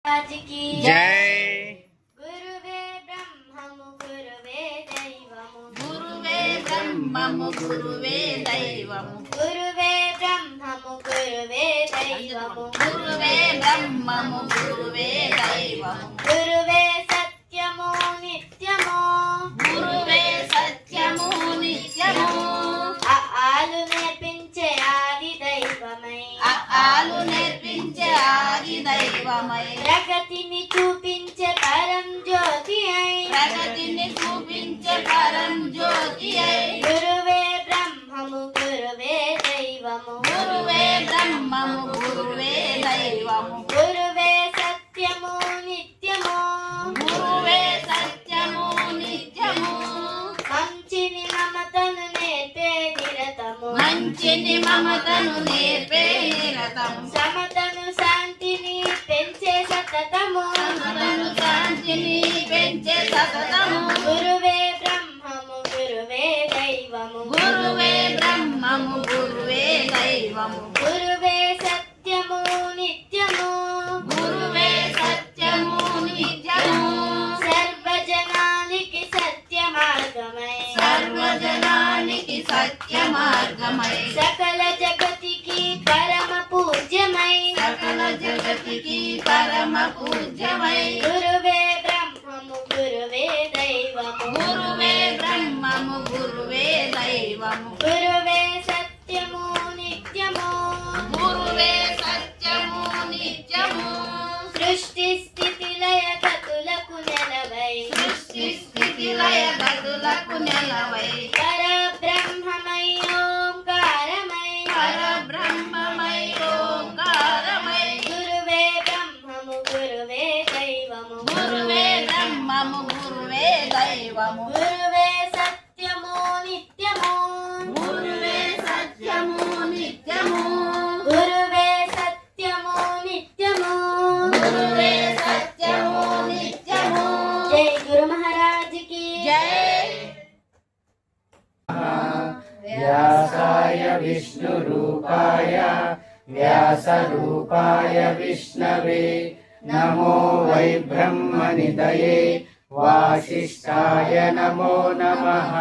आज की जय। गुरुवे ब्रह्ममु गुरुवे दैवमु गुरुवे ब्रह्ममु गुरुवे दैवमु गुरुवे ब्रह्ममु गुरुवे दैवमु गुरुवे ब्रह्ममु गुरुवे दैवमु गुरुवे सत्यमो नित्यमो गुरुवे सत्यमु नित्यमु ఆలు నేర్పించే ఆది దైవమై ఆలు నేర్పించే ఆది దైవమై ప్రగతిని చూపించే పరం జ్యోతి అయి ప్రగతిని చూపించే పరం జ్యోతి అయి గురువే బ్రహ్మము గురువే దైవము గురువే బ్రహ్మము గురువే దైవము గురువే సత్యము నిత్యము గురువే సత్యము నిత్యము మంచిని మమతను నేర్పే నిరతము మంచిని మమతను నేర్పే నిరతము సమతను శాంతిని పెంచే సతతము సమతను శాంతిని పెంచే సతతము గురువే బ్రహ్మము గురువే దైవము గురువే బ్రహ్మము గురువే దైవము గురువే సత్యము నిత్యము గురువే సత్యము నిత్యము సర్వజనానికి సత్య మార్గమై సర్వజనానికి సత్య మార్గమై సకల జగతికి పరమ పూజ్యమై సకల జగతికి పరమ పూజ్యమై గురువే బ్రహ్మము గురువే దైవము గురువే బ్రహ్మము గురువే దైవము గురువే సత్యము నిత్యము గురువే సత్యము నిత్యము సృష్టి స్థితి లయ గతులకు నెలవై సృష్టి స్థితి లయ గతులకు నెలవై పరబ్రహ్మమై ఓంకారమై పరబ్రహ్మమై ఓంకారమై గురువే బ్రహ్మము గురువే దైవము గురువే బ్రహ్మము గురువే దైవము గురువే సత్యము నిత్యము గురువే సత్యము నిత్యము గురువే సత్యము నిత్యము గురువే సత్యము నిత్యము జై గురు మహారాజ్ కి జై व्यासाय विष्णुरूपाय व्यासरूपाय विष्णवे नमो वै ब्रह्मनिधये वासिष्ठाय नमो नमः।